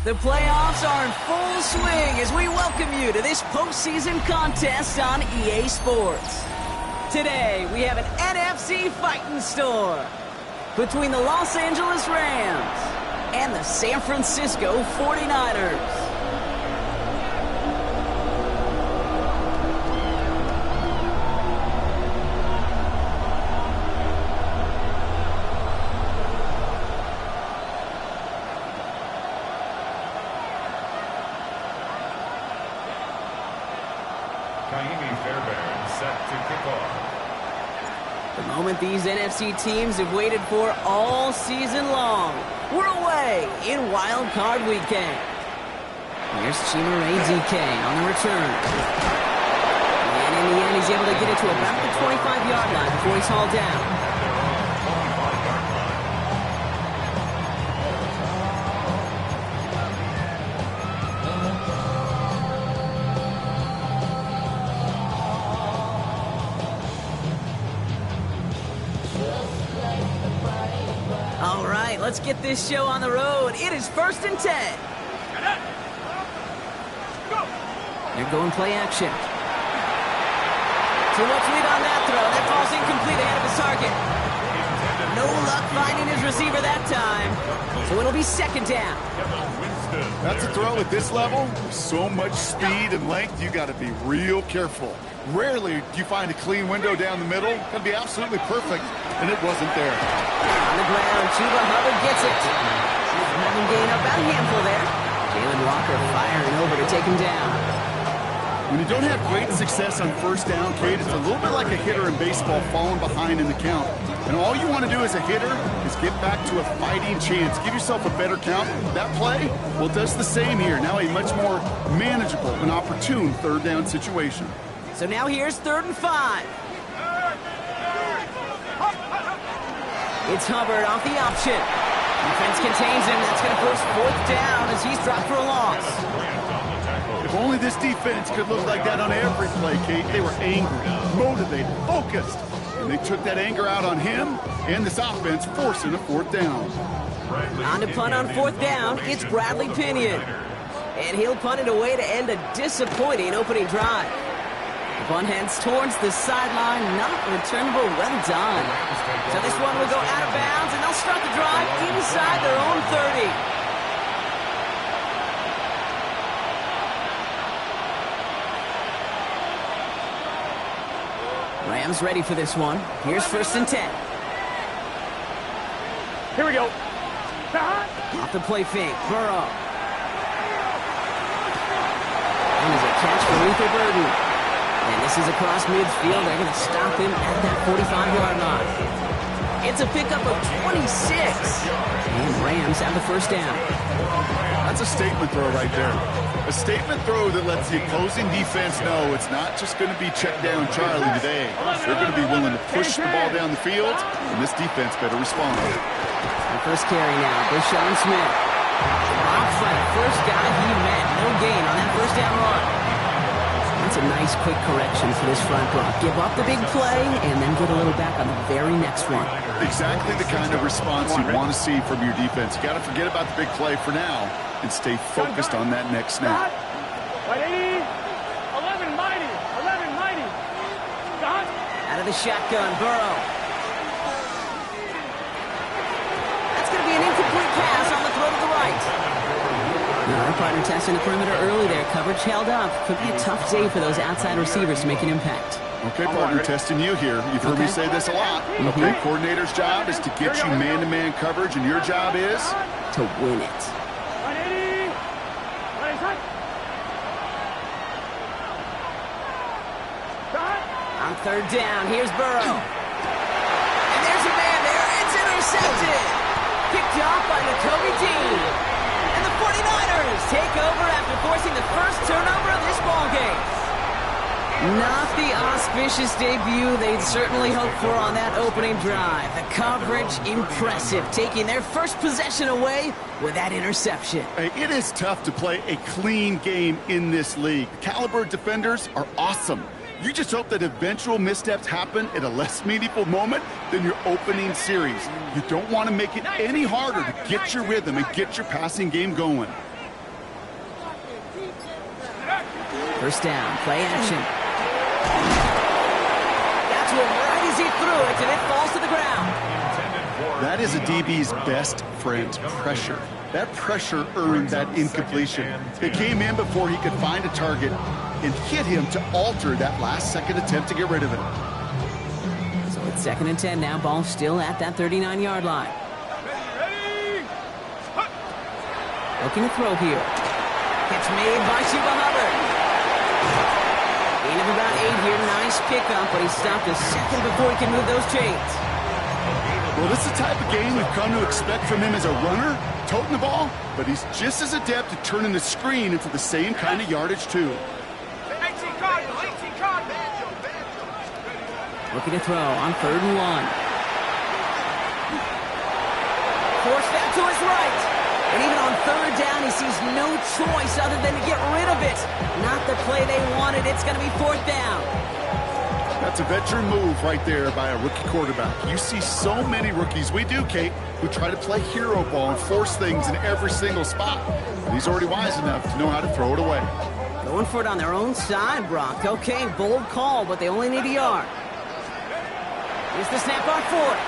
The playoffs are in full swing as we welcome you to this postseason contest on EA Sports. Today, we have an NFC fighting storm between the Los Angeles Rams and the San Francisco 49ers. The moment these NFC teams have waited for all season long. We're away in Wild Card Weekend. Here's Chimere DK on the return. And in the end, he's able to get it to about the 25-yard line before he's hauled down. Let's get this show on the road. It is 1st and 10. They're going play action. So let's lead on that throw. That ball's incomplete ahead of his target. No luck finding his receiver that time. So it'll be 2nd down. That's a throw at this level. With so much speed and length, you got to be real careful. Rarely do you find a clean window down the middle. It's going to be absolutely perfect, and it wasn't there. On the ground, Chuba Hubbard gets it. Having gained about a handful there. Jalen Walker firing over to take him down. When you don't have great success on 1st down, Kate, it's a little bit like a hitter in baseball falling behind in the count. And all you want to do as a hitter is get back to a fighting chance. Give yourself a better count. That play, well, does the same here. Now a much more manageable and opportune 3rd down situation. So now here's 3rd and 5. It's Hubbard off the option. Defense contains him. That's going to force 4th down as he's dropped for a loss. If only this defense could look like that on every play, Kate. They were angry, motivated, focused. And they took that anger out on him and this offense, forcing a 4th down. On to punt on 4th down, it's Bradley Pinion. And he'll punt it away to end a disappointing opening drive. The punt heads towards the sideline, not returnable. Well done. So this one will go out of bounds, and they'll start the drive inside their own 30. Rams ready for this one. Here's 1st and 10. Here we go. Off the play fake, Burrow. And there's a catch for Luther Burden. And this is across midfield. They're going to stop him at that 45-yard line. It's a pickup of 26. And Rams have the 1st down. That's a statement throw right there. A statement throw that lets the opposing defense know it's not just going to be check down Charlie today. They're going to be willing to push the ball down the field, and this defense better respond. The first carry now, Deshaun Smith. Off by the first guy he met. No gain on that 1st down run. That's a nice quick correction for this front block. Give up the big play and then get a little back on the very next one. Exactly the kind of response you want to see from your defense. You got to forget about the big play for now and stay focused on that next snap. 11 mighty. Out of the shotgun, Burrow. That's going to be an incomplete pass on the throw to the right. Our partner testing the perimeter early there. Coverage held up. Could be a tough day for those outside receivers to make an impact. Okay, partner, testing you here. You've heard me say this a lot. Okay, coordinator's job is to get you man-to-man coverage, and your job is? To win it. On 3rd down, here's Burrow. And there's a man there. It's intercepted. Picked off by Nakobe Dean. 49ers take over after forcing the first turnover of this ballgame. Not the auspicious debut they'd certainly hoped for on that opening drive. The coverage impressive, taking their first possession away with that interception. Hey, it is tough to play a clean game in this league. The caliber defenders are awesome. You just hope that eventual missteps happen at a less meaningful moment than your opening series. You don't want to make it any harder to get your rhythm and get your passing game going. First down, play action. Got to him right as he threw it, and it falls to the ground. That is a DB's best friend, pressure. That pressure earned that incompletion. It came in before he could find a target and hit him to alter that last-second attempt to get rid of it. So it's 2nd and 10 now. Ball still at that 39-yard line. Looking to throw here. Catch made by Chuba Hubbard. Gain of about 8 here. Nice pickup, but he stopped a second before he can move those chains. Well, this is the type of game we've come to expect from him as a runner, toting the ball, but he's just as adept at turning the screen into the same kind of yardage, too. Looking to throw on 3rd and 1. Forced out to his right. And even on 3rd down, he sees no choice other than to get rid of it. Not the play they wanted. It's going to be 4th down. That's a veteran move right there by a rookie quarterback. You see so many rookies, we do, Kate, who try to play hero ball and force things in every single spot. But he's already wise enough to know how to throw it away. Going for it on their own side, Brock. Okay, bold call, but they only need a yard. Here's the snap on 4th.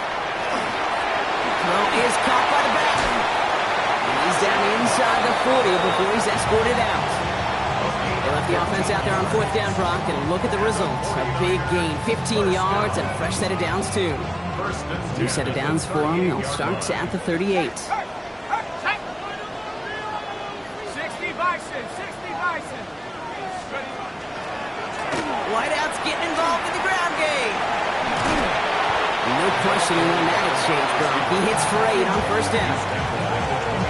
Throw is caught by the back. And he's down inside the 40 before he's escorted out. They left the offense out there on 4th down, Brock, and look at the results. A big gain, 15 yards, and a fresh set of downs, too. 2 set of downs for them. They'll start at the 38. 60 Bison, 60 Bison. Whiteout's getting involved in the ground game. No questioning on that exchange, Brock. He hits for 8 on 1st down.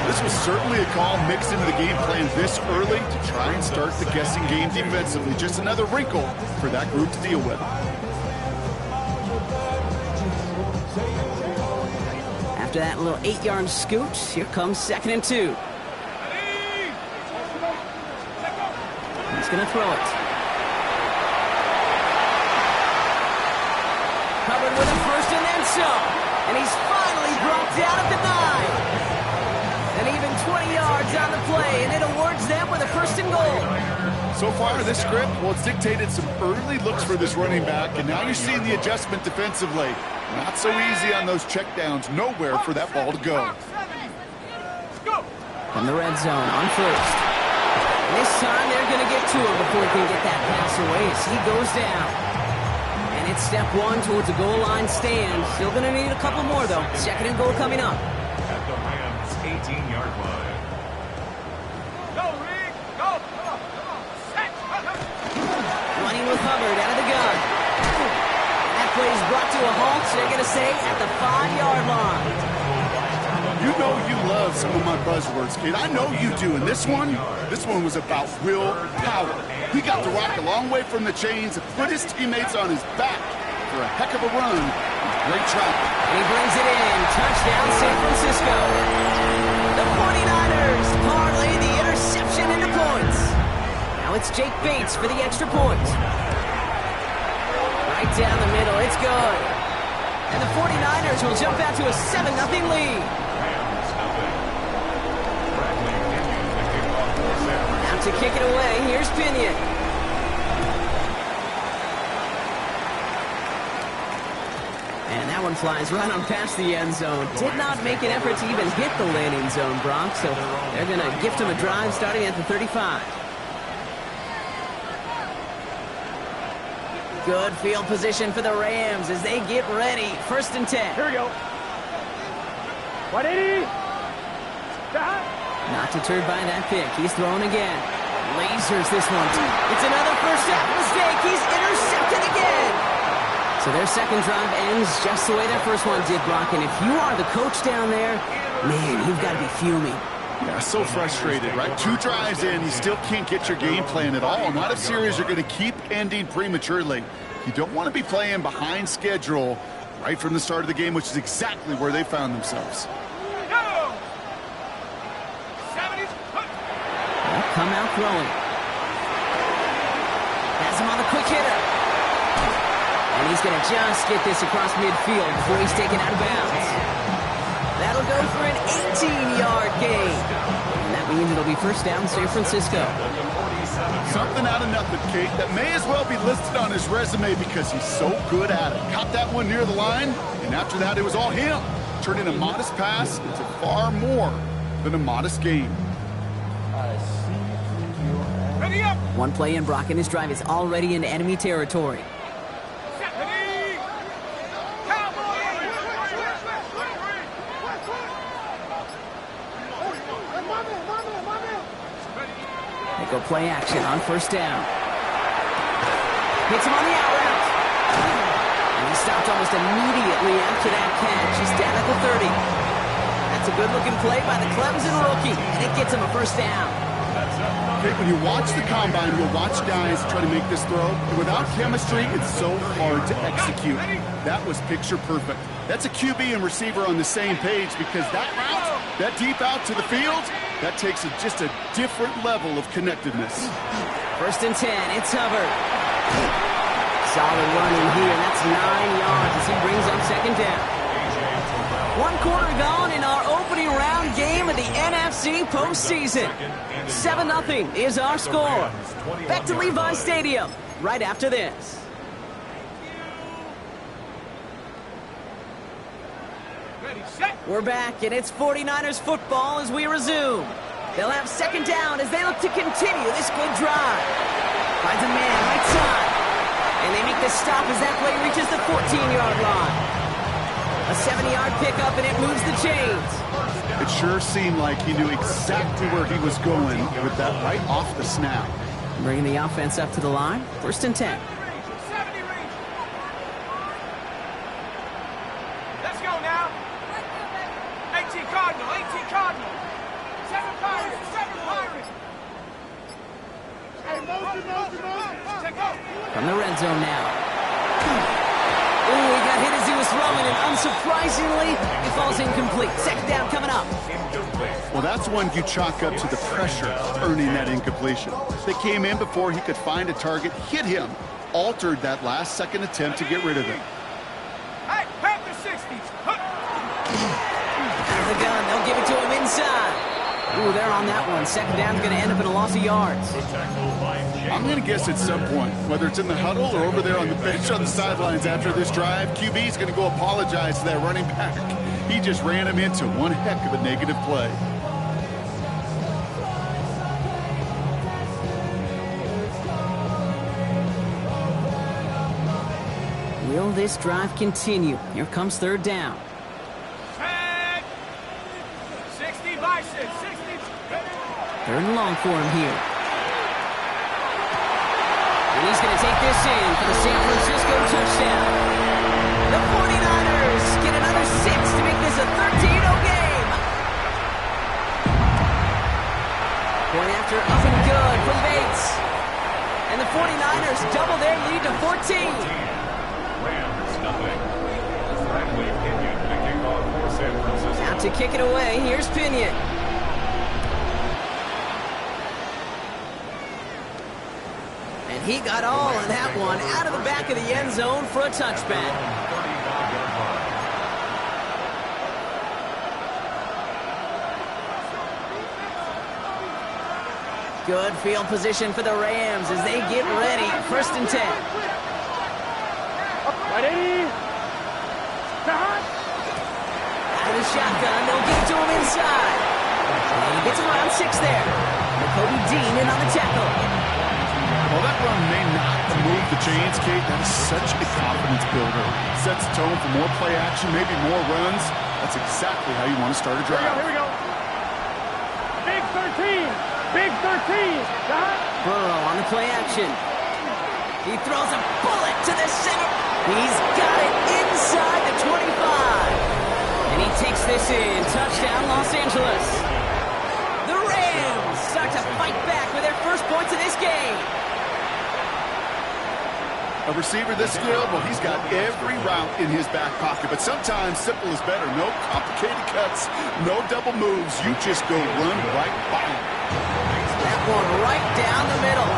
This was certainly a call mixed into the game plan this early to try and start the guessing game defensively. Just another wrinkle for that group to deal with. After that little 8-yard scoot, here comes 2nd and 2. He's going to throw it. Covered with a first and then some. And he's finally brought down at the 9. And even 20 yards on the play, and it awards them with a 1st and goal. So far, this script, well, it's dictated some early looks for this running back, and now you're seeing the adjustment defensively. Not so easy on those checkdowns. Nowhere for that ball to go. From the red zone on 1st. This time, they're going to get to him before he can get that pass away as he goes down. And it's step 1 towards a goal line stand. Still going to need a couple more, though. 2nd and goal coming up. At the Rams' 18-yard line. Go, Rick! Go! Come on! Set! Running with Hubbard out of the gun. And that play is brought to a halt, so they're going to say at the 5-yard line. You know you love some of my buzzwords, kid. I know you do. And this one was about will power. He got to rock a long way from the chains and put his teammates on his back for a heck of a run. Great try. He brings it in. Touchdown, San Francisco. The 49ers parlay the interception into points. Now it's Jake Bates for the extra point. Right down the middle. It's good. And the 49ers will jump out to a 7-0 lead. Now to kick it away, here's Pinion. And that one flies right on past the end zone. Did not make an effort to even hit the landing zone, Brock. So they're going to gift him a drive starting at the 35. Good field position for the Rams as they get ready. 1st and 10. Here we go. 180. Not deterred by that pick. He's throwing again. Lasers this one. It's another first half mistake. He's intercepted again. So their second drive ends just the way their first one did, Brock. And if you are the coach down there, man, you've got to be fuming. Yeah, so frustrated, right? 2 drives in, you still can't get your game plan at all. Not a series you're going to keep ending prematurely. You don't want to be playing behind schedule right from the start of the game, which is exactly where they found themselves. They'll come out throwing. Has him on the quick hitter. And he's going to just get this across midfield before he's taken out of bounds. That'll go for an 18-yard gain. And that means it'll be 1st down, San Francisco. Something out of nothing, Kate, that may as well be listed on his resume because he's so good at it. Caught that one near the line, and after that, it was all him. Turning a modest pass into far more than a modest game. Ready up! One play in, Brock, and his drive is already into enemy territory. They go play action on first down. Hits him on the out route. And he stopped almost immediately after that catch. He's down at the 30. That's a good-looking play by the Clemson rookie, and it gets him a first down. Okay, when you watch the combine, you'll watch guys try to make this throw. And without chemistry, it's so hard to execute. That was picture perfect. That's a QB and receiver on the same page because that route, that deep out to the field, that takes just a different level of connectedness. First and 10, it's Hubbard. Solid running here, and that's 9 yards as he brings up second down. 1 quarter gone in our opening round game of the NFC postseason. 7-0 is our score. Back to Levi Stadium right after this. We're back, and it's 49ers football as we resume. They'll have second down as they look to continue this good drive. Finds a man right side. And they make the stop as that play reaches the 14-yard line. A 7-yard pickup, and it moves the chains. It sure seemed like he knew exactly where he was going with that right off the snap. Bringing the offense up to the line. First and 10. Let's go now. 18 Cardinal, 18 Cardinal. 7 Pirates, 7 Pirates. Hey, motion. Take off. From the red zone now. Ooh, he got hit as he was throwing, and unsurprisingly, it falls incomplete. Second down coming up. Well, that's one you chalk up to the pressure earning that incompletion. They came in before he could find a target, hit him, altered that last-second attempt to get rid of him. Hey, pack the 60s. Out of the gun, they'll give it to him inside. Ooh, they're on that one. Second down's going to end up in a loss of yards. I'm going to guess at some point, whether it's in the huddle or over there on the bench on the sidelines after this drive, QB's going to go apologize to that running back. He just ran him into one heck of a negative play. Will this drive continue? Here comes third down. 60 by 6, 60. Third and long for him here. And he's going to take this in for the San Francisco touchdown. The 49ers get another 6 to make this a 13-0 game. Point after up and good from Bates. And the 49ers double their lead to 14. Rams, nothing. Bradley Pinion picking off for San Francisco. Out to kick it away, here's Pinion. And he got all of that one out of the back of the end zone for a touchback. Good field position for the Rams as they get ready. First and 10. Ready? Out of the shotgun, they'll get it to him inside. And he gets around 6 there. Kobe Dean in on the tackle. Well, that run may not move the chains, Kate. That is such a confidence builder. Sets the tone for more play action, maybe more runs. That's exactly how you want to start a drive. Here we go. Big 13. Big 13. Burrow on the play action. He throws a bullet to the center. He's got it inside the 25. And he takes this in. Touchdown, Los Angeles. The Rams start to fight back with their first points of this game. A receiver this skilled, well, he's got every route in his back pocket. But sometimes simple is better. No complicated cuts, no double moves. You just go run right by him. That one right down the middle.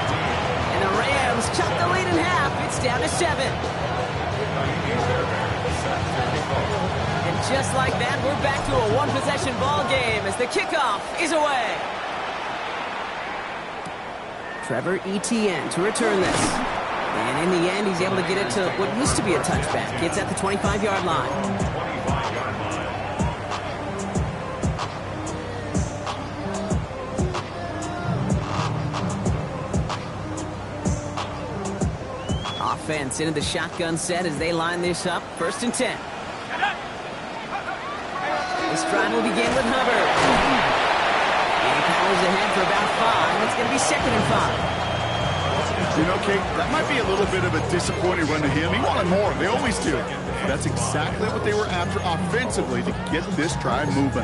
And the Rams chop the lead in half. It's down to 7. And just like that, we're back to a one-possession ball game as the kickoff is away. Trevor Etienne to return this. And in the end, he's able to get it to what used to be a touchback. It's at the 25-yard line. 25-yard line. Offense into the shotgun set as they line this up. 1st and 10. This drive will begin with Hubbard. And he powers ahead for about 5. It's going to be 2nd and 5. You know, Kate, that might be a little bit of a disappointing run to him. He wanted more. They always do. But that's exactly what they were after offensively to get this drive moving.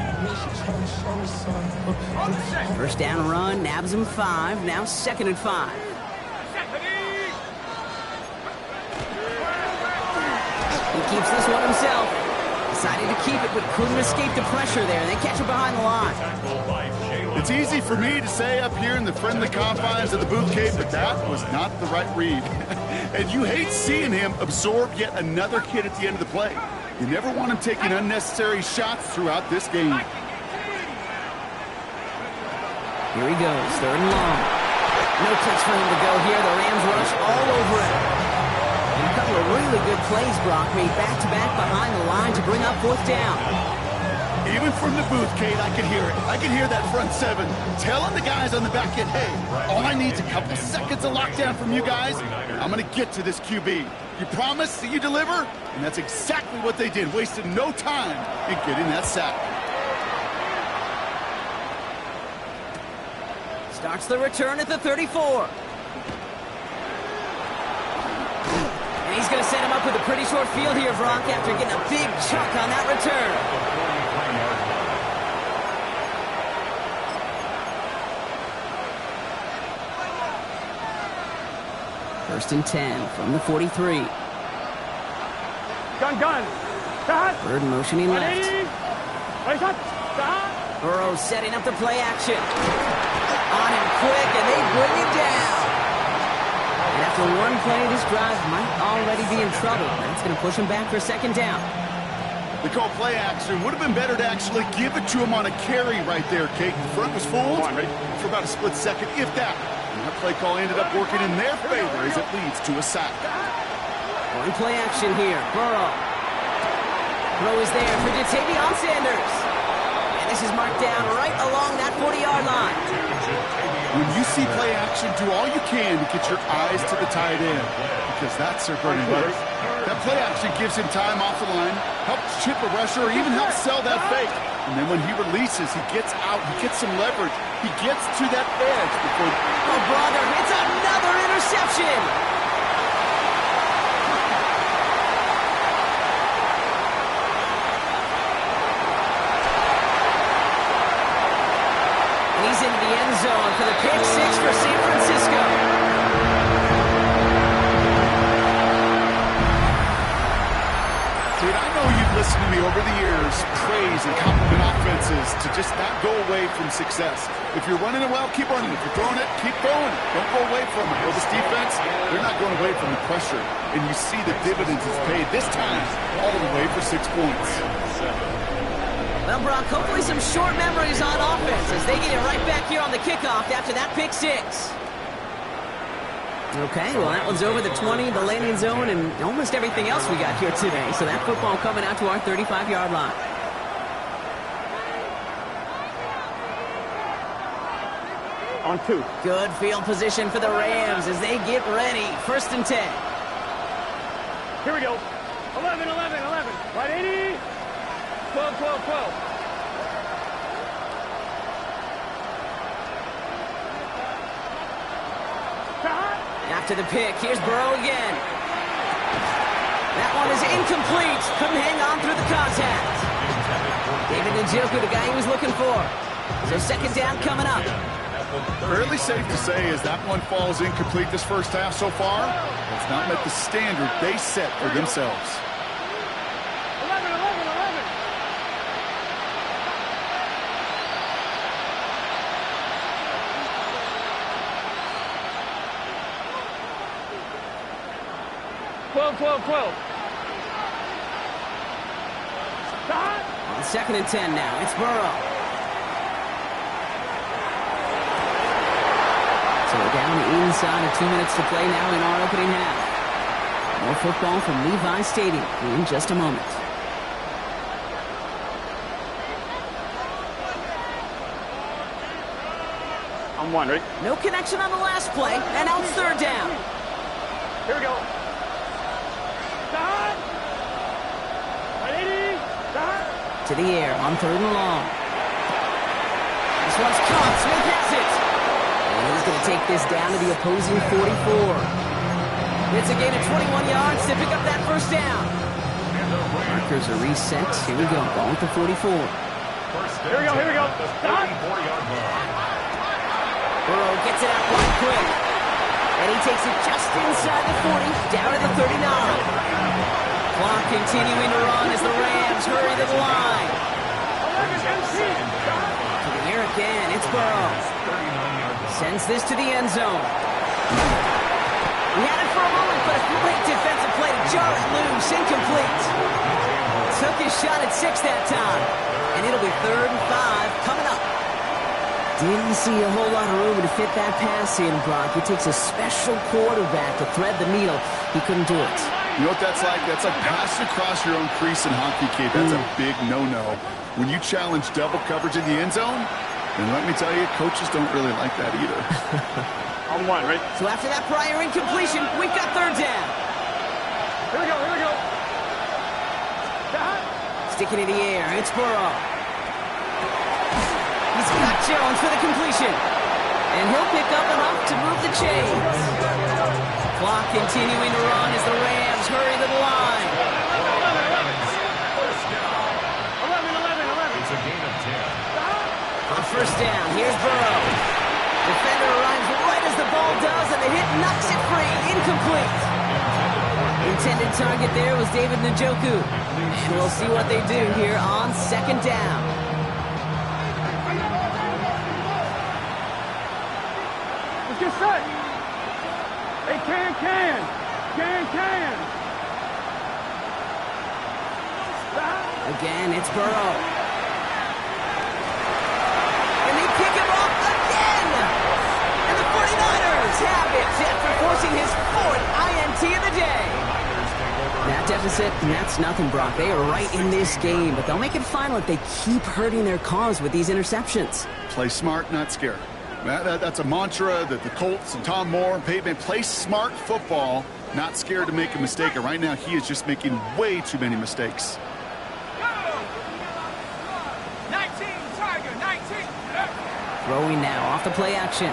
1st down run, nabs him 5. Now 2nd and 5. He keeps this one himself. Decided to keep it, but couldn't escape the pressure there. They catch it behind the line. It's easy for me to say up here in the friendly confines of the booth, Kate, but that was not the right read. And you hate seeing him absorb yet another hit at the end of the play. You never want him taking unnecessary shots throughout this game. Here he goes, 3rd and long. No place for him to go here. The Rams rush all over him. And a couple of really good plays, Brock, made back-to-back behind the line to bring up 4th down. Even from the booth, Kate, I can hear it. I can hear that front 7 telling the guys on the back end, hey, all I need is a couple seconds of lockdown from you guys. I'm going to get to this QB. You promise that you deliver? And that's exactly what they did. Wasted no time in getting that sack. Starts the return at the 34. And he's going to set him up with a pretty short field here, Brock, after getting a big chunk on that return. First and 10 from the 43. Gun. Bird motioning left. Burrow setting up the play action. On him quick, and they bring him down. And after one play, this drive might already be in trouble. That's going to push him back for 2nd down. They call play action. Would have been better to actually give it to him on a carry right there, Kate. The front was fooled for about a split second, if that. And that play call ended up working in their favor as it leads to a sack. Going play action here. Burrow. Throw is there for Ja'Tavion Sanders. And this is marked down right along that 40-yard line. When you see play action, do all you can to get your eyes to the tight end, because that's their bread and butter. That play action gives him time off the line, helps chip a rusher, or even helps sell that fake. And then when he releases, he gets out, he gets some leverage. He gets to that edge before... Oh, brother, it's another interception! He's in the end zone for the pick 6 for San Francisco. Dude, I know you've listened to me over the years praise and compliment offenses to just not go away from success. If you're running it well, keep running it. If you're throwing it, keep throwing it. Don't go away from it. Well, this defense, they're not going away from the pressure. And you see the dividends it's paid this time all the way for 6 points. Well, Brock, hopefully some short memories on offense as they get it right back here on the kickoff after that pick 6. Okay, well, that one's over the 20, the landing zone, and almost everything else we got here today. So that football coming out to our 35-yard line. On 2. Good field position for the Rams as they get ready. 1st and 10. Here we go. 11. Right, 80. 12. After the pick, here's Burrow again. That one is incomplete. Couldn't hang on through the contact. David Njoku, the guy he was looking for. So 2nd down coming up. Fairly safe to say as that one falls incomplete this first half so far, it's not met the standard they set for themselves. 11. 12. On 2nd and 10 now, it's Burrow. So down inside of 2 minutes to play now in our opening half. More football from Levi Stadium in just a moment. On one, ready? No connection on the last play, and now it's third down. Here we go. Stop. 180. Stop. To the air on third and long. This one's caught. Smith has it. And he's going to take this down to the opposing 44. It's a gain of 21 yards to pick up that first down. Markers are reset. Here we go. Ball at the 44. Here we go. Here we go. Stop. 34-yard line. Burrow gets it out quite quick. And he takes it just inside the 40, down to the 39. Clock continuing to run as the Rams hurry to the line. To the air again, it's Burrow. Sends this to the end zone. He had it for a moment, but a great defensive play to jar it loose, incomplete. Took his shot at 6 that time. And it'll be 3rd and 5 coming up. Didn't see a whole lot of room to fit that pass in, Brock. It takes a special quarterback to thread the needle. He couldn't do it. You know what that's like? That's like passing across your own crease in hockey, kid. That's a big no-no. When you challenge double coverage in the end zone, then let me tell you, coaches don't really like that either. On one, right? So after that prior incompletion, we've got third down. Here we go. Here we go. Stop. Sticking in the air, it's Burrow. He's got Jones for the completion. And he'll pick up enough to move the chains. Clock continuing to run as the Rams hurry to the line. 11. It's a gain of 10. On first down, here's Burrow. Defender arrives right as the ball does, and the hit knocks it free. Incomplete. Intended target there was David Njoku. And we'll see what they do here on second down. Let's get set. Hey, can. Stop. Again, it's Burrow. And they pick him up again. And the 49ers have it after forcing his 4th INT of the day. That deficit, and that's nothing, Brock. They are right in this game, but they'll make it final if they keep hurting their cause with these interceptions. Play smart, not scared. That's a mantra that the Colts and Tom Moore and Peyton play smart football, not scared to make a mistake. And right now, he is just making way too many mistakes. 19, Tiger, 19. Throwing now off the play action.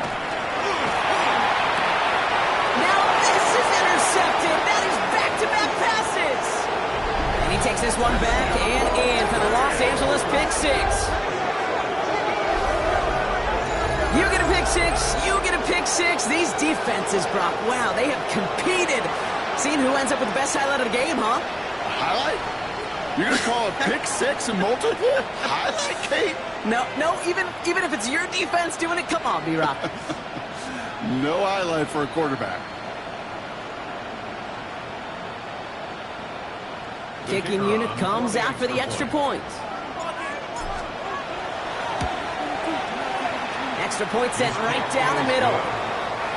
Now this is intercepted. That is back-to-back passes. And he takes this one back and in for the Los Angeles pick six. You get a pick six, you get a pick six. These defenses, Brock, wow, they have competed. Seeing who ends up with the best highlight of the game, huh? Highlight? You're going to call a pick six and multiple? Highlight, Kate? No, even if it's your defense doing it, come on, B-Rock. No highlight for a quarterback. Kicking unit comes out for the extra point. Extra point sent right down the middle.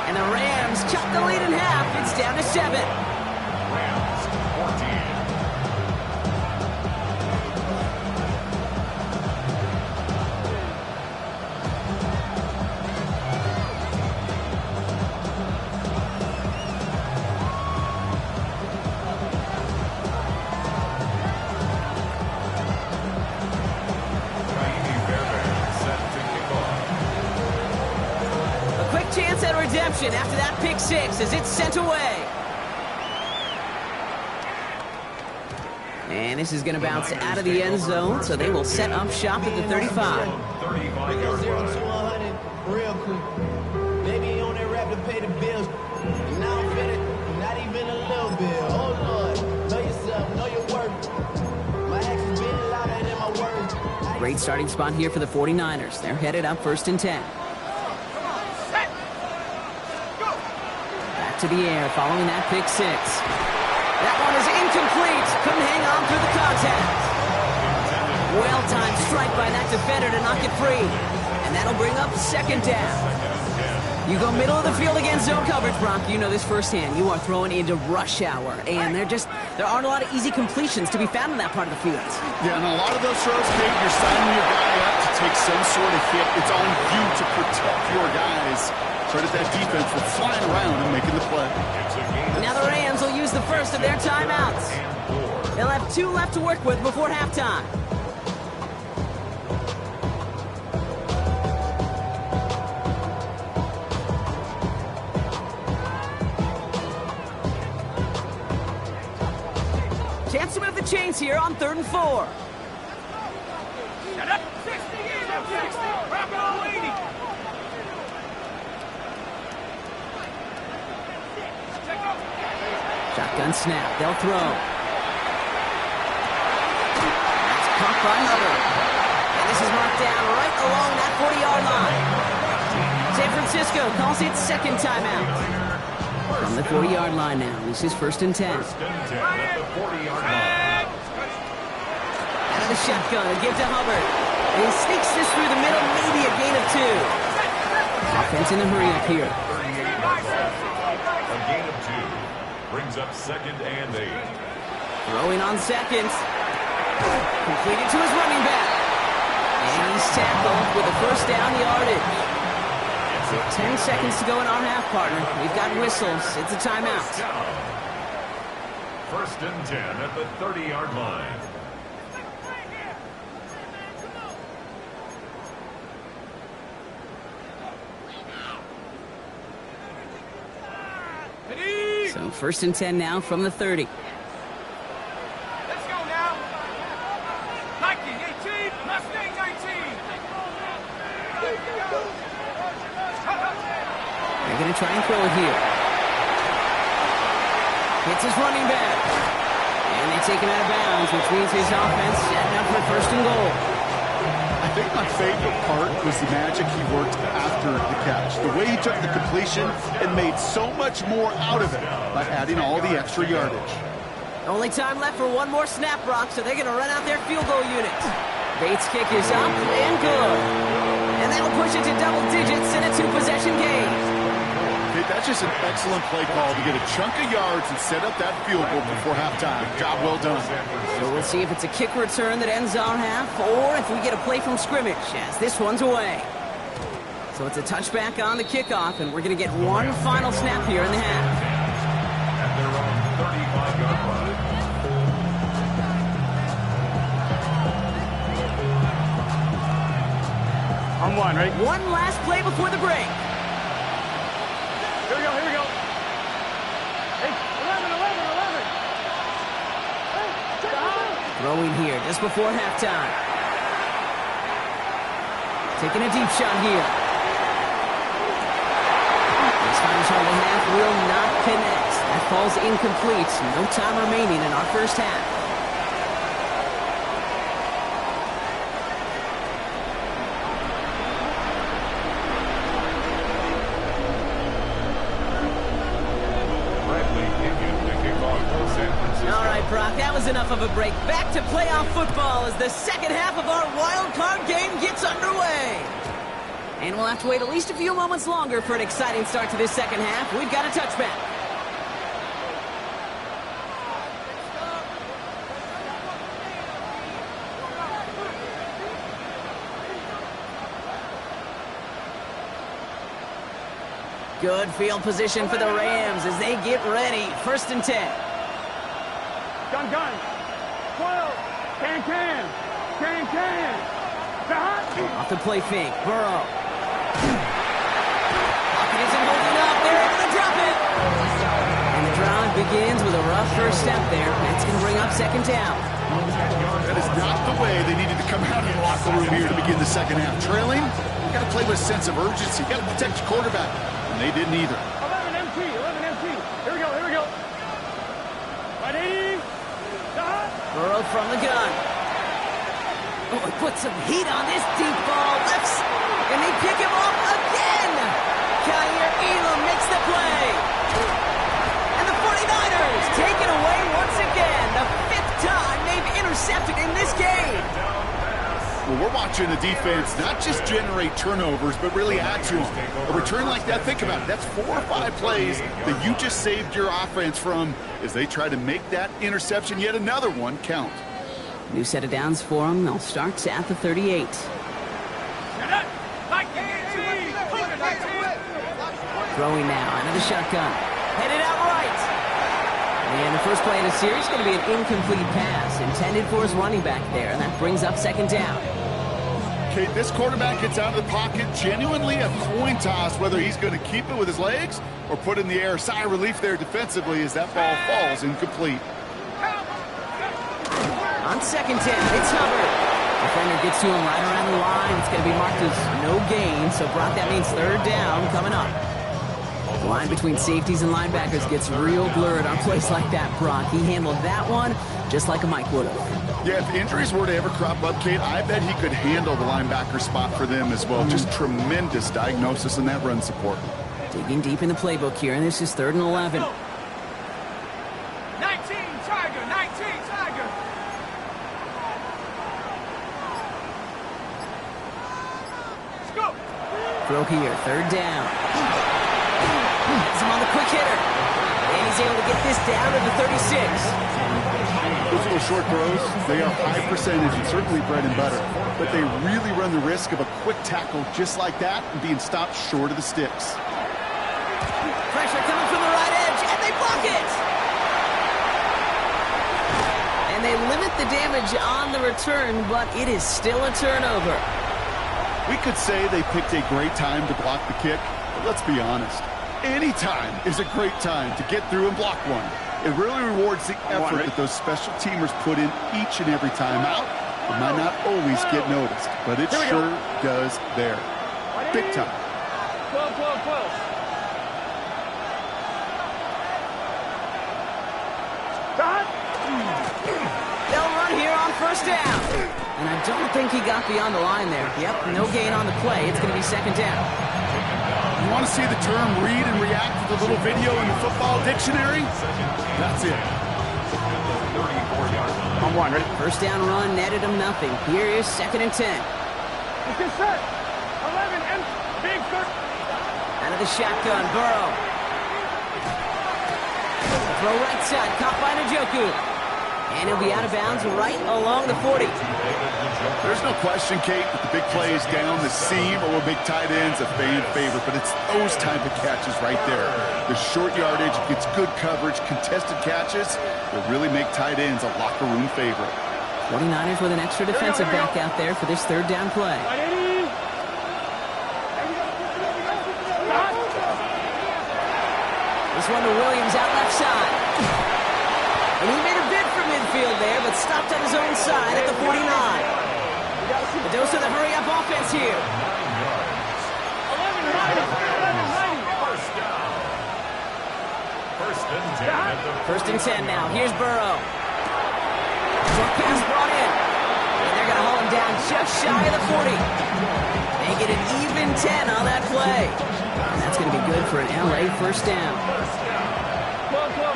And the Rams chop the lead in half. It's down to 7. Rams 14. Chance at redemption after that pick six as it's sent away. And this is going to bounce out of the end zone, so they will set up shop at the 35. 35-yard line. Real quick. Baby on that rap to pay the bills. And now I'm feeling not even a little bit. Oh Lord, know yourself, know your worth. My actions being louder than my words. Great starting spot here for the 49ers. They're headed up 1st and 10. To the air following that pick six. That one is incomplete. Couldn't hang on through the contact. Well-timed strike by that defender to knock it free. And that'll bring up second down. You go middle of the field against zone coverage, Brock. You know this firsthand. You are throwing into rush hour, and there aren't a lot of easy completions to be found in that part of the field. Yeah, and a lot of those throws, Kate, you're signing your guy up to take some sort of hit. It's on you to protect your guys. So that defense will flying around and making the play. Now the Rams will use the first of their timeouts. They'll have 2 left to work with before halftime. Chance to move the chains here on 3rd and 4. Shotgun snap. They'll throw. That's caught by Hubbard. And this is marked down right along that 40-yard line. San Francisco calls it second timeout. From the 40-yard line now. This is 1st and 10. First and 10 at the 40-yard line. Out of the shotgun. A give to Hubbard. And he sneaks this through the middle. Maybe a gain of 2. Offense in a hurry up here. 38 yards. A gain of 2. Brings up 2nd and 8. Throwing on 2nd. Completed to his running back. And he's tackled with a first down yardage. So 10 seconds to go in our half, partner. We've got whistles. It's a timeout. First and 10 at the 30-yard line. So 1st and 10 now from the 30. Let's go now. Nike 18, Mustang 19. They're going to try and throw it here. Hits his running back. And they take him out of bounds, which means his offense setting up for 1st and goal. I think my favorite part was the magic he worked after the catch. The way he took the completion and made so much more out of it by adding all the extra yardage. Only time left for one more snap, Brock, so they're going to run out their field goal units. Bates' kick is up and good. And that'll push it to double digits in a 2-possession game. Okay, that's just an excellent play call to get a chunk of yards and set up that field goal before halftime. Job well done. So we'll see if it's a kick return that ends our half or if we get a play from scrimmage as this one's away. So it's a touchback on the kickoff, and we're going to get one final snap here in the half. At their own 35-yard line. On 1, right? One last play before the break. Here we go, here we go. Hey, 11. Hey, Throwing here just before halftime. Taking a deep shot here. This final shot of the half will not connect. That falls incomplete. No time remaining in our first half. All right, Brock, that was enough of a break. Back to playoff football as the second half of our wild card game gets underway. And we'll have to wait at least a few moments longer for an exciting start to this second half. We've got a touchback. Good field position for the Rams as they get ready. 1st and 10. Gun. 12. Can. Off the play fake. Burrow. Pocket isn't holding up. They're able to drop it. And the drive begins with a rough first step there. That's going to bring up 2nd down. That is not the way they needed to come out of the locker room here to begin the second half. Trailing, you got to play with a sense of urgency. You got to protect your quarterback. And they didn't either. 11 MT. Here we go. Ready? Burrow from the gun. Oh, he put some heat on this deep ball. Lefts, and they pick him off again. Kaiir Elam makes the play. And the 49ers take it away once again. The 5th time they've intercepted in this game. Well, we're watching coaching the defense not just generate turnovers, but really add to them. A return like that, think about it, that's 4 or 5 plays that you just saved your offense from as they try to make that interception, yet another one, count. New set of downs for them. They'll start at the 38. Throwing now out of the shotgun. Headed out right. And the first play of the series is going to be an incomplete pass intended for his running back there, and that brings up second down. Okay, this quarterback gets out of the pocket, genuinely a coin toss whether he's going to keep it with his legs or put in the air. Sigh of relief there defensively as that ball falls incomplete. On second 10, it's Hubbard. Defender gets to him right around the line. It's going to be marked as no gain, so Brock, that means third down coming up. The line between safeties and linebackers gets real blurred on plays like that, Brock. He handled that one just like a Mike would have. Yeah, if injuries were to ever crop up, Kate, I bet he could handle the linebacker spot for them as well. Just tremendous diagnosis in that run support. Digging deep in the playbook here, and this is 3rd and 11. 19, Tiger, 19, Tiger. Let's go. Throw here, 3rd down. Has him on the quick hitter. And he's able to get this down to the 36. Those little short throws, they are high percentage and certainly bread and butter. But they really run the risk of a quick tackle just like that and being stopped short of the sticks. Pressure coming from the right edge, and they block it! And they limit the damage on the return, but it is still a turnover. We could say they picked a great time to block the kick, but let's be honest. Any time is a great time to get through and block one. It really rewards the effort that those special teamers put in each and every time out. It might not always get noticed, but it sure does there. Big time. 12, 12, 12. They'll run here on first down. And I don't think he got beyond the line there. Yep, no gain on the play. It's going to be second down. You want to see the term read and react with a little video in the football dictionary? That's it. On one, ready? First down run netted him nothing. Here is 2nd and 10. Let's get set. 11, and big third. Out of the shotgun, Burrow. Throw right side, caught by Njoku. And he'll be out of bounds right along the 40. There's no question, Kate, that the big plays down the seam or big tight ends a fan favorite, but it's those type of catches right there. The short yardage gets good coverage, contested catches that really make tight ends a locker room favorite. 49ers with an extra defensive back out there for this 3rd down play. This one to Williams out left side. And he made a bid for midfield there, but stopped on his own side at the 49. The dose of the hurry-up offense here. 1st and 10 now. Here's Burrow. Short pass brought in. And they're going to haul him down just shy of the 40. Make it an even 10 on that play. And that's going to be good for an LA first down.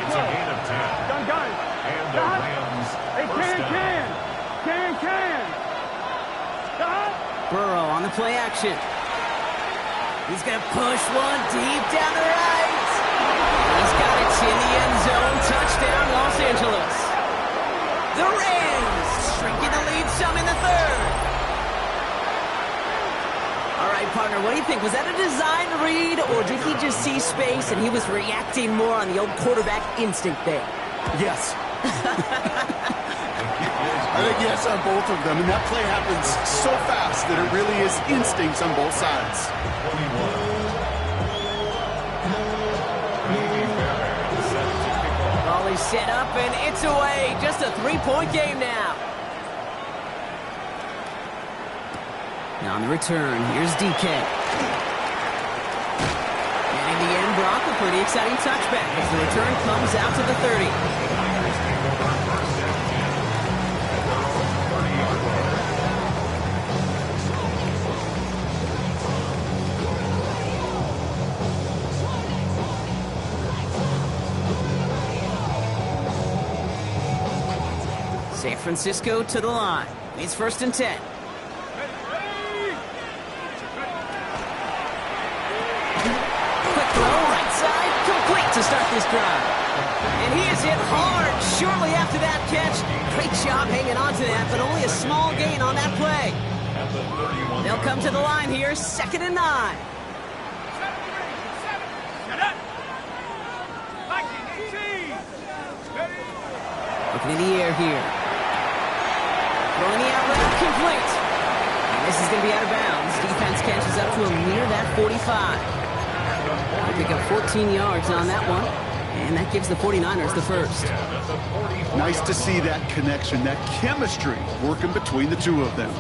It's a gain of 10. Gun. And the Rams first down. Can. Burrow on the play action. He's going to push one deep down the right. He's got it in the end zone. Touchdown, Los Angeles. The Rams shrinking the lead some in the 3rd. All right, partner, what do you think? Was that a design read, or did he just see space and he was reacting more on the old quarterback instinct there? Yes. I think yes on both of them, and that play happens so fast that it really is instincts on both sides. Volley set up, and it's away. Just a 3-point game now. Now on the return, here's DK. And in the end, Brock, a pretty exciting touchback as the return comes out to the 30. San Francisco to the line. It's 1st and 10. this drive. And he is hit hard shortly after that catch. Great job hanging on to that, but only a small gain on that play. They'll come to the line here, 2nd and 9. Looking in the air here. Throwing the out route, complete. And this is going to be out of bounds. Defense catches up to him near that 45. They pick up 14 yards on that one. And that gives the 49ers the first. Nice to see that connection, that chemistry working between the two of them.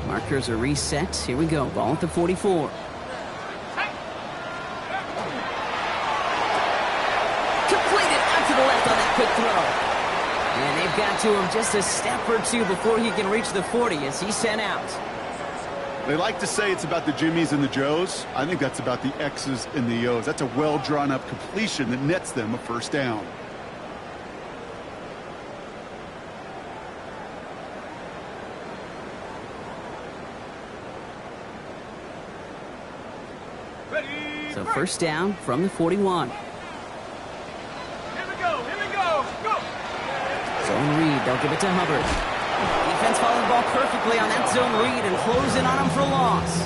Markers are reset. Here we go. Ball at the 44. Completed out to the left on that quick throw. And they've got to him just a step or two before he can reach the 40 as he's sent out. They like to say it's about the Jimmies and the Joes. I think that's about the X's and the O's. That's a well-drawn-up completion that nets them a first down. So first down from the 41. Here we go, go! Zone read, they'll give it to Hubbard. Defense following the ball perfectly on that zone read and close in on him for a loss.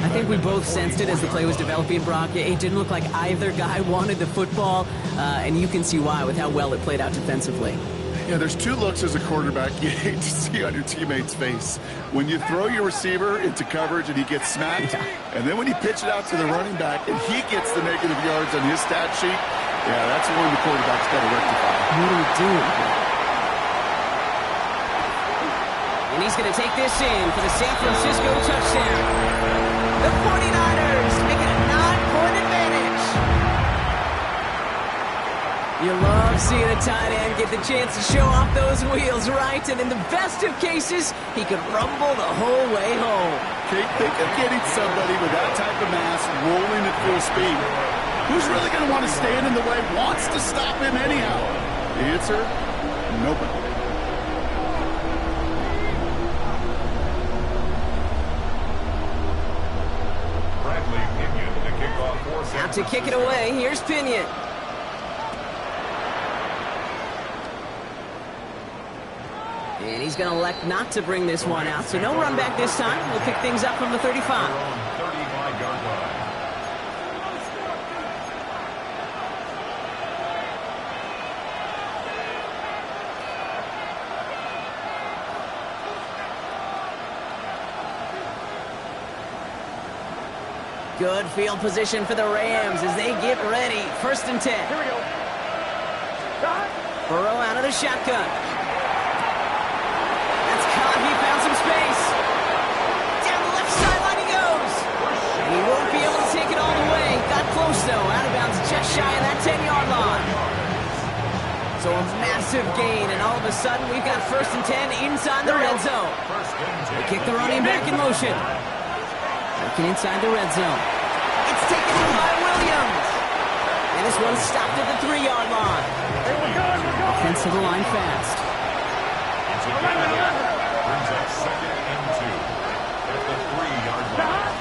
I think we both sensed it as the play was developing, Brock. It didn't look like either guy wanted the football, and you can see why with how well it played out defensively. Yeah, there's two looks as a quarterback you hate to see on your teammate's face. When you throw your receiver into coverage and he gets smacked, and then when you pitch it out to the running back and he gets the negative yards on his stat sheet, yeah, that's one the quarterback's got to rectify. What do we do? And he's going to take this in for the San Francisco touchdown. The 49ers make it a 9-point advantage. You love seeing a tight end get the chance to show off those wheels, right? And in the best of cases, he could rumble the whole way home. Okay, think of getting somebody with that type of mass rolling at full speed. Who's really going to want to stand in the way, wants to stop him anyhow? The answer, nobody. Out to kick it away, here's Pinion. And he's going to elect not to bring this one out, so no run back this time. We'll pick things up from the 35. 35-yard line. Good field position for the Rams as they get ready. 1st and 10. Here we go. Burrow out of the shotgun. That's caught. He found some space. Down the left sideline he goes. And he won't be able to take it all the way. Got close, though. Out of bounds just shy of that 10-yard line. So a massive gain, and all of a sudden we've got 1st and 10 inside the red zone. They kick the running back in motion. Looking inside the red zone. It's taken in by Williams. And this one's stopped at the 3-yard line. Offensive line fast. Brings up 2nd and 2 at the 3-yard line.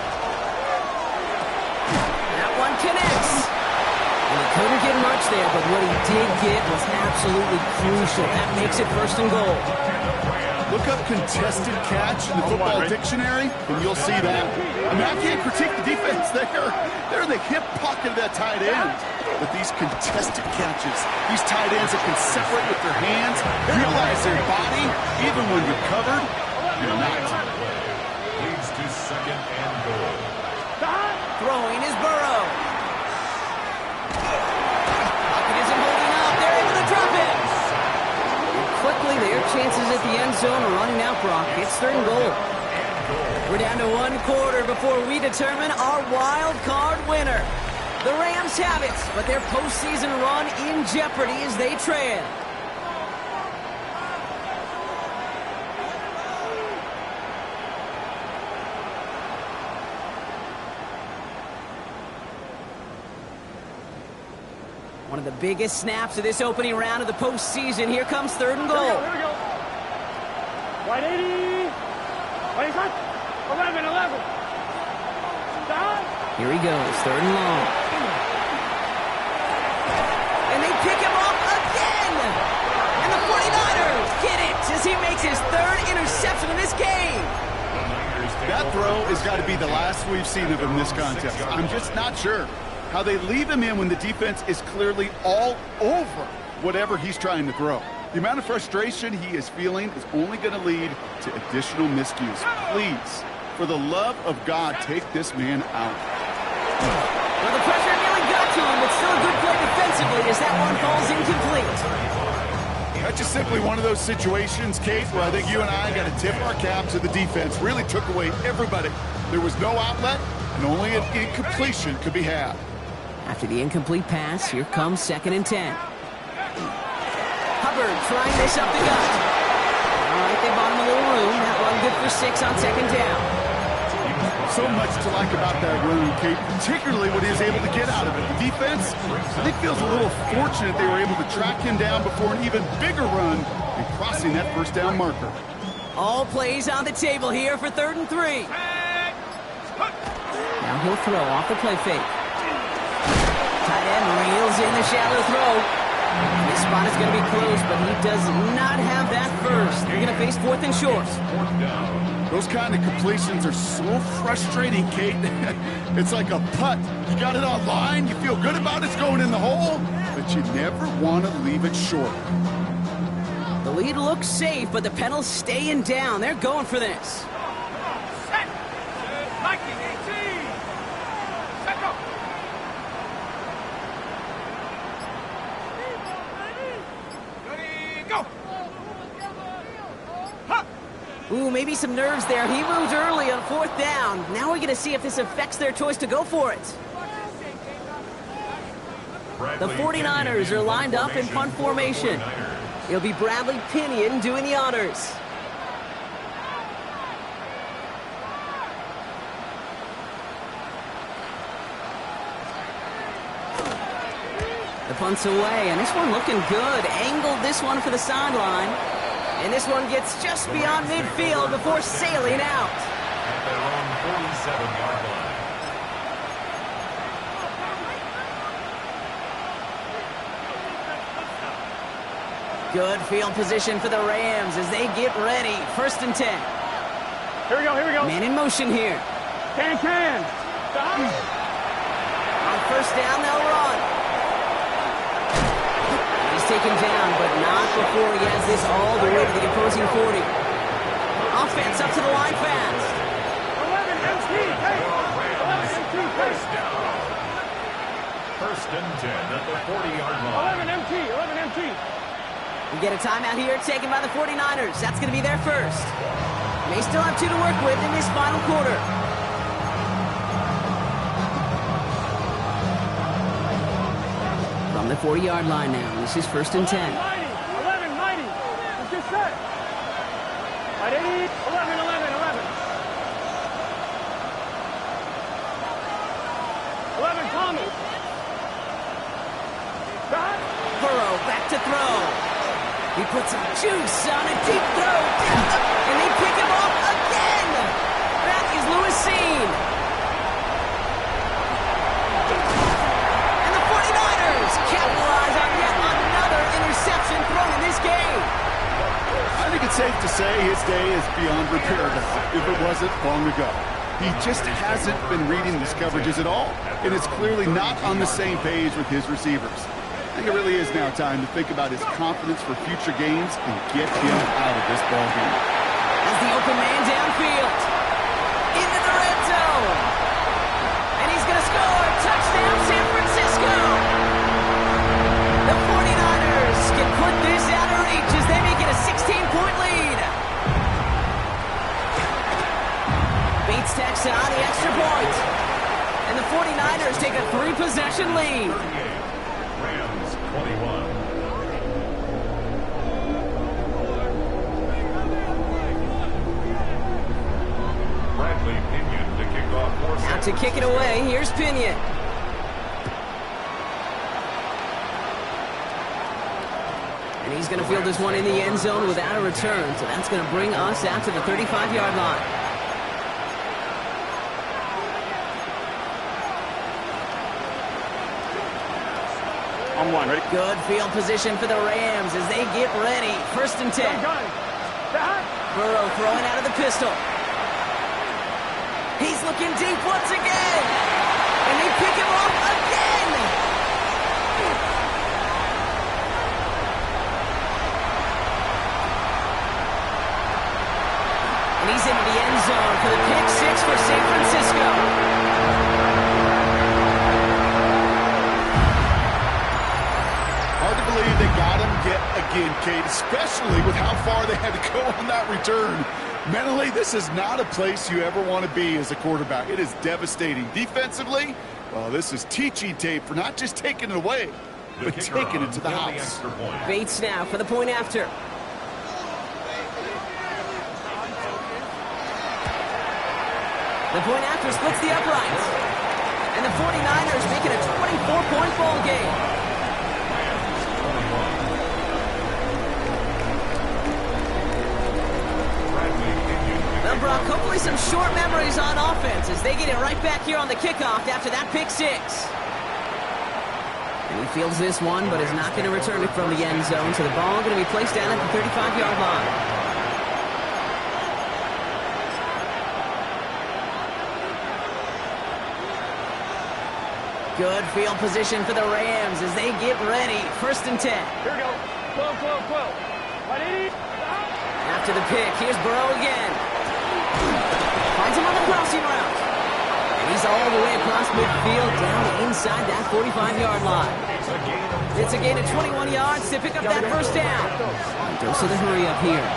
That one connects. And he couldn't get much there, but what he did get was absolutely crucial. That makes it 1st and goal. Look up contested catch in the football dictionary, and you'll see that. I mean, I can't critique the defense there. They're in the hip pocket of that tight end. But these contested catches, these tight ends that can separate with their hands, realize their body, even when you're covered, you're not. Leads to 2nd and goal. Throwing is Burrow. Pocket isn't holding up. They're able to drop it. Quickly, their chances at the end zone are running out, Brock. It's 3rd and goal. We're down to 1 quarter before we determine our wild card winner. The Rams have it, but their postseason run in jeopardy as they trail. One of the biggest snaps of this opening round of the postseason. Here comes 3rd and goal. Here we go. White 80. White 11. Here he goes, 3rd and long. And they pick him up again! And the 49ers get it as he makes his 3rd interception in this game. That throw has got to be the last we've seen of him this contest. I'm just not sure how they leave him in when the defense is clearly all over whatever he's trying to throw. The amount of frustration he is feeling is only going to lead to additional miscues. Please, for the love of God, take this man out. Well, the pressure nearly got to him, but still a good play defensively as that one falls incomplete. That's just simply one of those situations, Kate, where I think you and I got to tip our cap to the defense. Really took away everybody. There was no outlet, and only an incompletion could be had. After the incomplete pass, here comes 2nd and 10. Hubbard trying this up the gut. All right, they bought him a little room. That run good for 6 on 2nd down. So much to like about that run, Kate, particularly what he was able to get out of it. The defense, I think, feels a little fortunate they were able to track him down before an even bigger run and crossing that 1st down marker. All plays on the table here for 3rd and 3. Now he'll throw off the play fake. Tight end reels in the shallow throw. This spot is going to be close, but he does not have that first. They're going to face 4th and short. Those kind of completions are so frustrating, Kate. It's like a putt. You got it on line, you feel good about it's going in the hole, but you never want to leave it short. The lead looks safe, but the pedal's staying down. They're going for this. Set. Mikey, 18. Set up. Ready, go. Ooh, maybe some nerves there. He moved early on 4th down. Now we're going to see if this affects their choice to go for it. The 49ers are lined up in punt formation. It'll be Bradley Pinion doing the honors. The punt's away, and this one looking good. Angled this one for the sideline. And this one gets just beyond midfield before sailing out. At their own 47-yard line. Good field position for the Rams as they get ready. 1st and 10. Here we go, here we go. Man in motion here. Can. Stop. On 1st down, they'll run. He's taken down, but not before he has this all the way to the opposing 40. Offense up to the line fast. 11 MT, hey. 11 MT, hey. 1st and 10 at the 40-yard line. 11 MT. We get a timeout here taken by the 49ers. That's going to be their first. They still have 2 to work with in this final quarter. From the 40-yard line now, this is 1st and 10. 11, 90. Let's get set. At 80, 11. Thomas. Stop. Burrow back to throw. He puts some juice on a deep throw. And they pick him off again. That is Lewis Seen. And the 49ers capitalize on yet another interception thrown in this game. I think it's safe to say his day is beyond repair if it wasn't long ago. He just hasn't been reading these coverages at all, and it's clearly not on the same page with his receivers. I think it really is now time to think about his confidence for future games and get him out of this ballgame. As the open man downfield. Into the red zone. And he's going to score. Touchdown, San Francisco. The 49ers can put this out of reach as they make it a 16-point lead. Bates tacks on the extra point. And the 49ers take a 3-possession lead. Rams 21. Bradley Pinion to kick off. Out to kick it away, here's Pinion. And he's going to field this one in the end zone without a return. So that's going to bring us out to the 35-yard line. On one, ready? Good field position for the Rams as they get ready. 1st and 10. Burrow throwing out of the pistol. He's looking deep once again. And they pick him off again. And he's into the end zone for the pick 6 for San Francisco. Hard to believe they got him yet again, Kate, especially with how far they had to go on that return. Mentally, this is not a place you ever want to be as a quarterback. It is devastating. Defensively, well, this is teaching tape for not just taking it away, but taking it to the house. Bates now for the point after. The point after splits the uprights. And the 49ers make it a 24-point ball game. Well, Brock, hopefully some short memories on offense as they get it right back here on the kickoff after that pick 6. And he fields this one, but is not going to return it from the end zone, so the ball going to be placed down at the 35-yard line. Good field position for the Rams as they get ready. 1st and 10. Here we go. 12. 180. After the pick, here's Burrow again. Finds him on the crossing route. And he's all the way across midfield down inside that 45-yard line. It's a gain of 21 yards to pick up that 1st down. Dose of the hurry up here.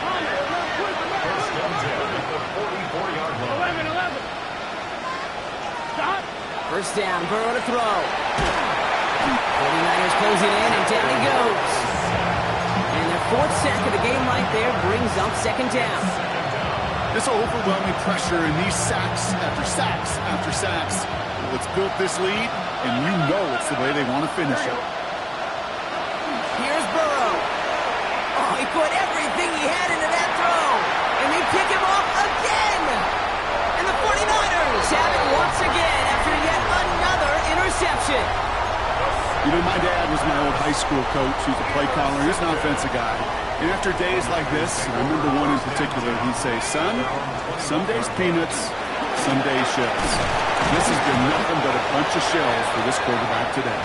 11. Stop. 1st down, Burrow to throw. 49ers closing in, and down he goes. And their 4th sack of the game right there brings up 2nd down. This overwhelming pressure and these sacks after sacks after sacks. Well, it's built this lead, and you know it's the way they want to finish it. Here's Burrow. Oh, he put everything he had into that throw. And they pick him off again. And the 49ers have it once again after yet another interception. You know, my dad was my old high school coach. He's a play caller. He's an offensive guy. And after days like this, I remember one in particular, he'd say, son, some days peanuts, some days shells. This has been nothing but a bunch of shells for this quarterback today.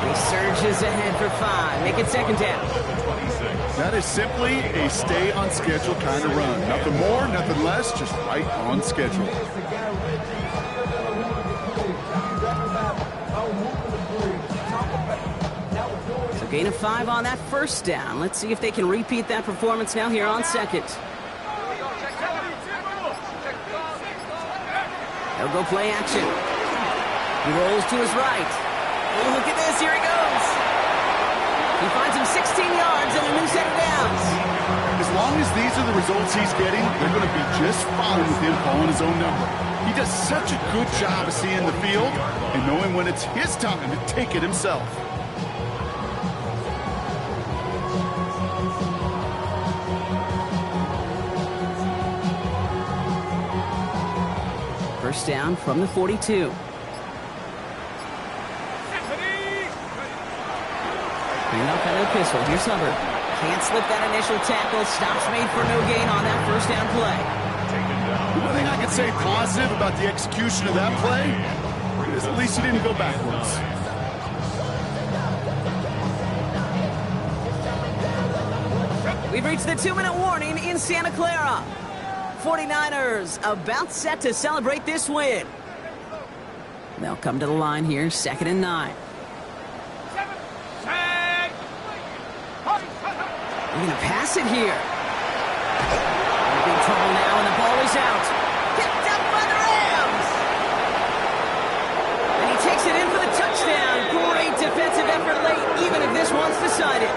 He surges ahead for 5. Make it 2nd down. That is simply a stay on schedule kind of run. Nothing more, nothing less, just right on schedule. So gain of 5 on that 1st down. Let's see if they can repeat that performance now here on 2nd. They'll go play action. He rolls to his right. Oh, look at this. Here he goes. He finds him 16 yards and a new set of downs. As long as these are the results he's getting, they're going to be just fine with him calling his own number. He does such a good job of seeing the field and knowing when it's his time to take it himself. First down from the 42. Bring up out of the pistol. Here's Hubbard. Can't slip that initial tackle. Stops made for no gain on that 1st down play. The one thing I can say positive about the execution of that play is at least he didn't go backwards. We've reached the 2-minute warning in Santa Clara. 49ers about set to celebrate this win. They'll come to the line here, 2nd and 9. They're going to pass it here. In big trouble now, and the ball is out. Picked up by the Rams. And he takes it in for the touchdown. Great defensive effort late, even if this one's decided.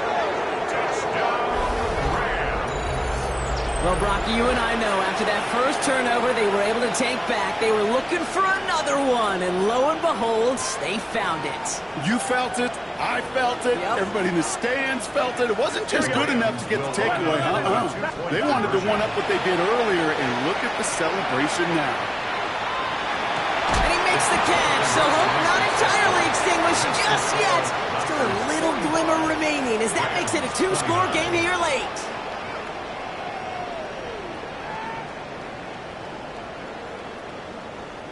Well, Brock, you and I know after that first turnover, they were able to take back. They were looking for another one, and lo and behold, they found it. You felt it. I felt it. Yep. Everybody in the stands felt it. It wasn't just good enough to get the takeaway. They wanted to one-up what they did earlier, and look at the celebration now. And he makes the catch, so hope not entirely extinguished. push just yet. Still a little glimmer remaining as that makes it a 2-score game here late.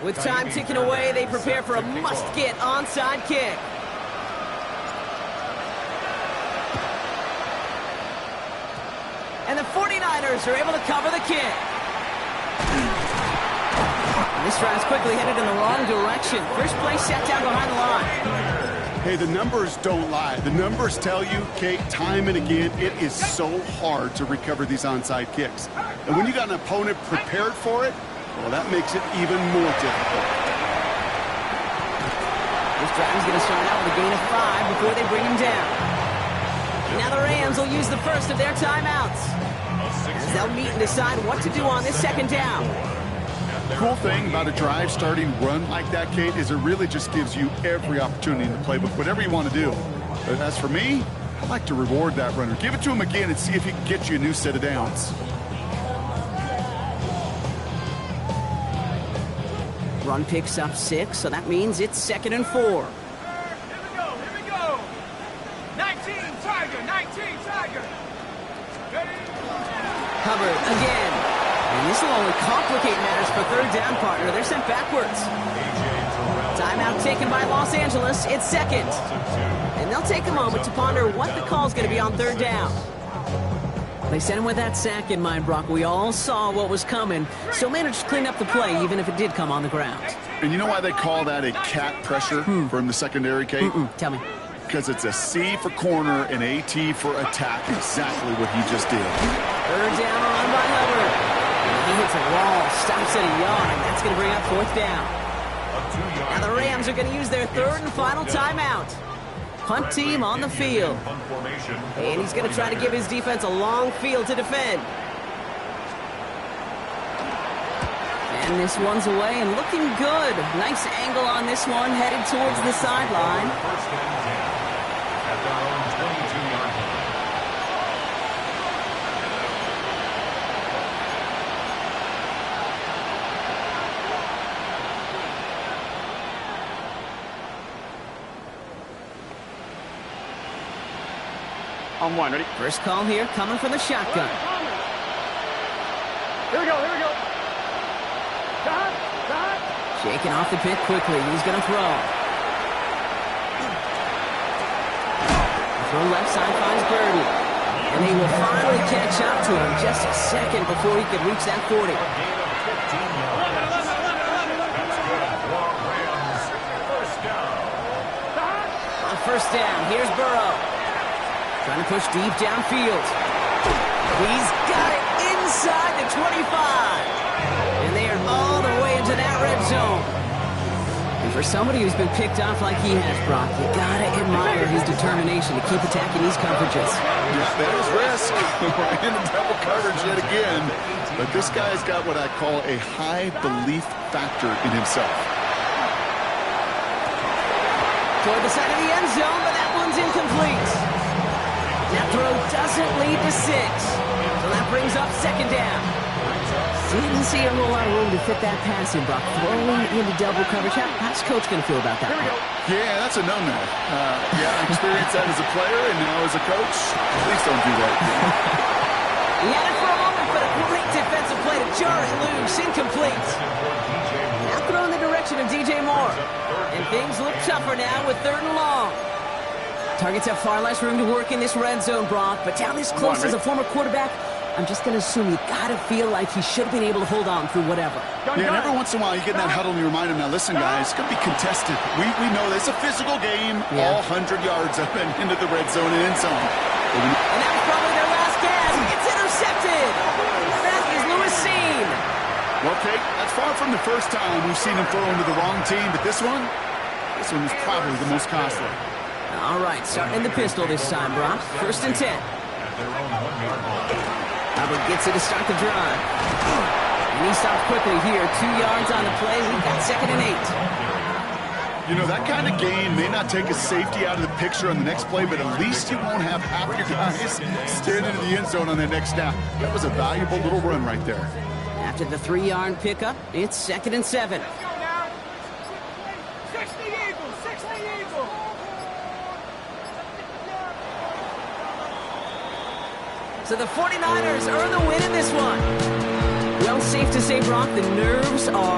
With time ticking away, they prepare for a must-get onside kick. And the 49ers are able to cover the kick. And this drive's quickly headed in the wrong direction. First play set down behind the line. Hey, the numbers don't lie. The numbers tell you, Kate, time and again, it is so hard to recover these onside kicks. And when you got an opponent prepared for it, well, that makes it even more difficult. This drive is going to start out with a gain of 5 before they bring him down. Now the Rams will use the first of their timeouts, as they'll meet and decide what to do on this second down. The cool thing about a drive starting run like that, Kate, is it really just gives you every opportunity in the playbook, whatever you want to do. But as for me, I like to reward that runner. Give it to him again and see if he can get you a new set of downs. Run picks up 6, so that means it's 2nd and 4. Here we go. 19, Tiger, ready? Hubbard again. And this will only complicate matters for third down, partner. They're sent backwards. Timeout taken by Los Angeles. It's 2nd. And they'll take a moment to ponder what the call's going to be on third down. They sent him with that sack in mind, Brock. We all saw what was coming, so managed to clean up the play, even if it did come on the ground. And you know why they call that a cat pressure from the secondary, Kate? Tell me. Because it's a C for corner and a T for attack. Exactly what he just did. Third down run by Hubbard. He hits a wall, stops at a yard. That's going to bring up 4th down. Now the Rams are going to use their third and final timeout. Punt team on the field. And he's going to try to give his defense a long field to defend. And this one's away and looking good. Nice angle on this one, headed towards the sideline. First and 10 at their own 22-yard line. On one, ready? First call here, coming from the shotgun. Here we go. Shot. Shaking off the pit quickly. He's going to throw. Throw left side finds Birdie. And he will finally catch up to him just a second before he could reach that 40. On first down, here's Burrow. Trying to push deep downfield. He's got it inside the 25. And they are all the way into that red zone. And for somebody who's been picked off like he has, Brock, you gotta admire his determination to keep attacking these coverages. Yeah, that is risk. We're in double coverage yet again. But this guy's got what I call a high belief factor in himself. Toward the side of the end zone, but that one's incomplete. That throw doesn't lead to 6. So that brings up 2nd down. Didn't see a whole lot of room to fit that pass in, Brock. Throwing into double coverage. How's Coach going to feel about that? Yeah, that's a no-no. Yeah, I experienced that as a player, and now as a coach, please don't do that. He had it for a moment, but a great defensive play to jar it loose. Incomplete. Now throw in the direction of DJ Moore. And things look tougher now with 3rd and long. Targets have far less room to work in this red zone, Brock, but down this close as a former quarterback, I'm just going to assume you got to feel like he should have been able to hold on through whatever. Yeah, and every once in a while you get in that huddle and you remind him, now listen, guys, it's going to be contested. We know this is a physical game, all 100 yards up and into the red zone and end zone. And that was probably their last gasp. It's intercepted. That is Lewis seen. Well, Kate, that's far from the first time we've seen him throw into the wrong team, but this one is probably the most costly. All right, starting in the pistol this time, Brock. 1st and 10. Hubbard gets it to start the drive. And he stopped quickly here. 2 yards on the play. We've got 2nd and 8. You know, that kind of game may not take a safety out of the picture on the next play, but at least you won't have half your guys standing in the end zone on that next snap. That was a valuable little run right there. After the 3-yard pickup, it's 2nd and 7. Let's go now. 6 the Eagles. So the 49ers earn the win in this one. Well, safe to say, Brock, the nerves are